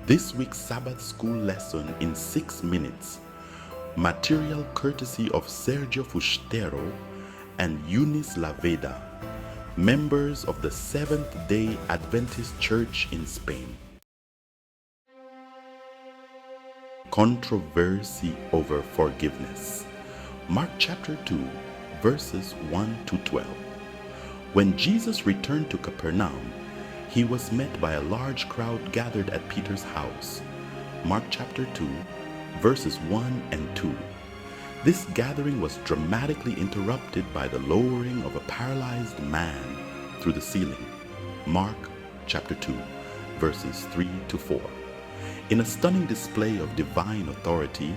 This week's Sabbath school lesson in 6 minutes, material courtesy of Sergio Fustero and Eunice Laveda, members of the Seventh-day Adventist Church in Spain. Controversy over forgiveness. Mark chapter 2, verses 1 to 12. When Jesus returned to Capernaum, he was met by a large crowd gathered at Peter's house. Mark chapter 2, verses 1 and 2. This gathering was dramatically interrupted by the lowering of a paralyzed man through the ceiling. Mark chapter 2, verses 3 to 4. In a stunning display of divine authority,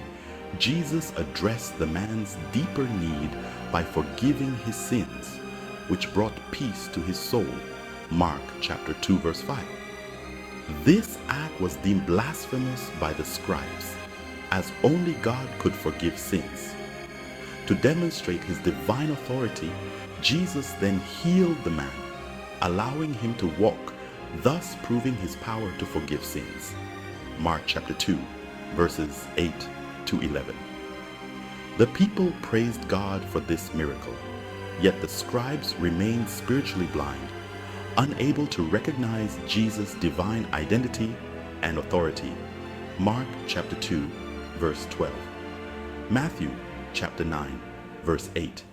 Jesus addressed the man's deeper need by forgiving his sins, which brought peace to his soul. Mark chapter 2, verse 5. This act was deemed blasphemous by the scribes, as only God could forgive sins. To demonstrate his divine authority, Jesus then healed the man, allowing him to walk, thus proving his power to forgive sins. Mark chapter 2, verses 8 to 11. The people praised God for this miracle, yet the scribes remained spiritually blind, unable to recognize Jesus' divine identity and authority. Mark chapter 2, verse 12. Matthew chapter 9, verse 8.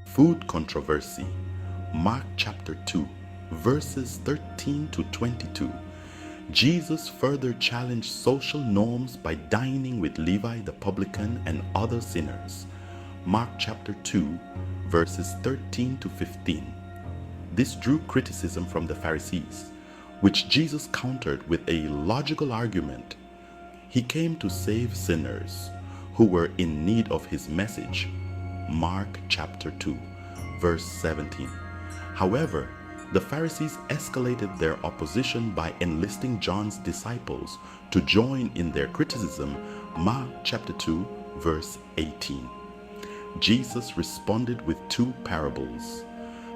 Food controversy. Mark chapter 2, verses 13 to 22. Jesus further challenged social norms by dining with Levi the publican and other sinners. Mark chapter 2, verses 13 to 15. This drew criticism from the Pharisees, which Jesus countered with a logical argument. He came to save sinners who were in need of his message. Mark chapter 2, verse 17. However, the Pharisees escalated their opposition by enlisting John's disciples to join in their criticism. Mark chapter 2, verse 18. Jesus responded with two parables.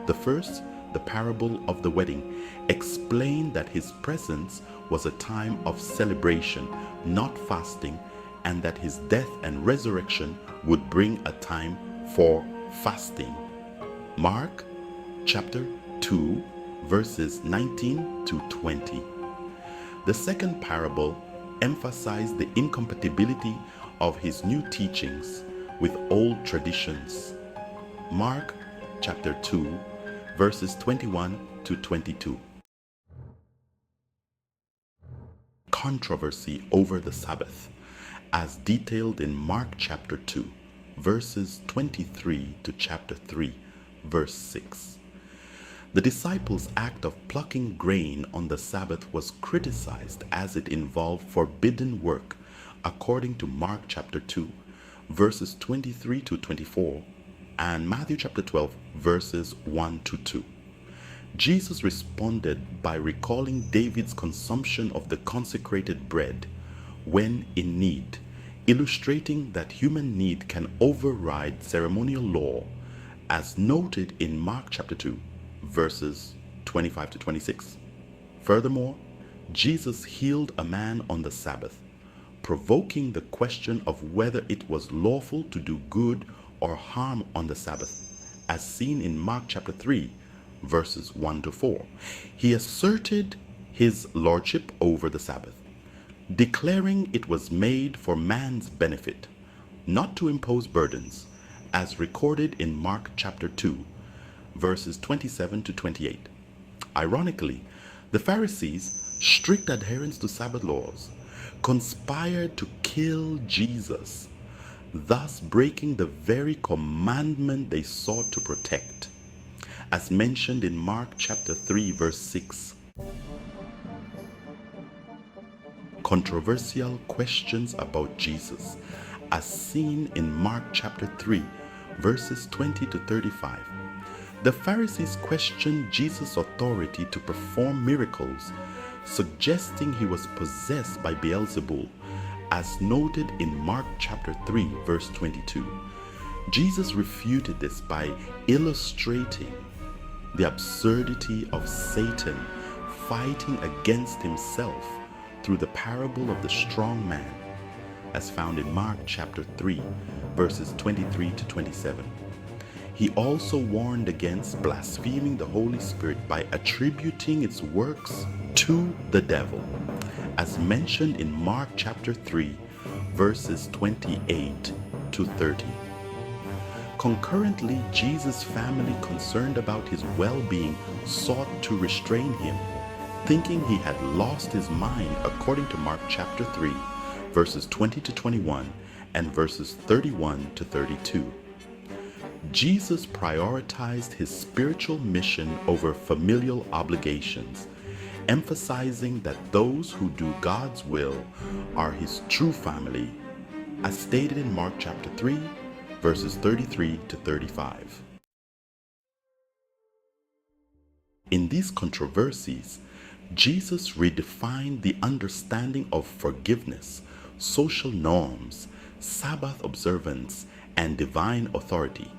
The first, the parable of the wedding, explained that his presence was a time of celebration, not fasting, and that his death and resurrection would bring a time for fasting. Mark chapter 2, verses 19 to 20. The second parable emphasized the incompatibility of his new teachings with old traditions. Mark chapter 2, verses 21 to 22. Controversy over the Sabbath, as detailed in Mark chapter 2, verses 23 to chapter 3, verse 6. The disciples' act of plucking grain on the Sabbath was criticized as it involved forbidden work, according to Mark chapter 2, verses 23 to 24, and Matthew chapter 12, verses 1 to 2. Jesus responded by recalling David's consumption of the consecrated bread when in need, illustrating that human need can override ceremonial law, as noted in Mark chapter 2, verses 25 to 26. Furthermore, Jesus healed a man on the Sabbath, provoking the question of whether it was lawful to do good or harm on the Sabbath, as seen in Mark chapter 3, verses 1 to 4. He asserted his lordship over the Sabbath, declaring it was made for man's benefit, not to impose burdens, as recorded in Mark chapter 2, verses 27 to 28. Ironically, the Pharisees, strict adherents to Sabbath laws, conspired to kill Jesus, thus breaking the very commandment they sought to protect, as mentioned in Mark chapter 3, verse 6. Controversial questions about Jesus, as seen in Mark chapter 3, verses 20 to 35. The Pharisees questioned Jesus' authority to perform miracles, suggesting he was possessed by Beelzebul, as noted in Mark chapter 3, verse 22. Jesus refuted this by illustrating the absurdity of Satan fighting against himself through the parable of the strong man, as found in Mark chapter 3, verses 23 to 27. He also warned against blaspheming the Holy Spirit by attributing its works to the devil, as mentioned in Mark chapter 3, verses 28 to 30. Concurrently, Jesus' family, concerned about his well-being, sought to restrain him, thinking he had lost his mind, according to Mark chapter 3, verses 20 to 21 and verses 31 to 32. Jesus prioritized his spiritual mission over familial obligations, emphasizing that those who do God's will are his true family, as stated in Mark chapter 3, verses 33 to 35. In these controversies, Jesus redefined the understanding of forgiveness, social norms, Sabbath observance, and divine authority.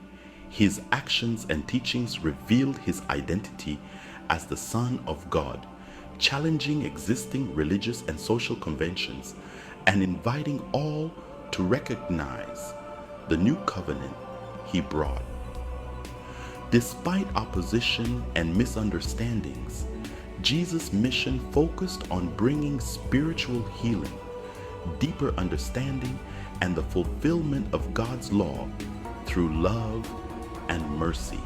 His actions and teachings revealed his identity as the Son of God, challenging existing religious and social conventions, and inviting all to recognize the new covenant he brought. Despite opposition and misunderstandings, Jesus' mission focused on bringing spiritual healing, deeper understanding, and the fulfillment of God's law through love and mercy.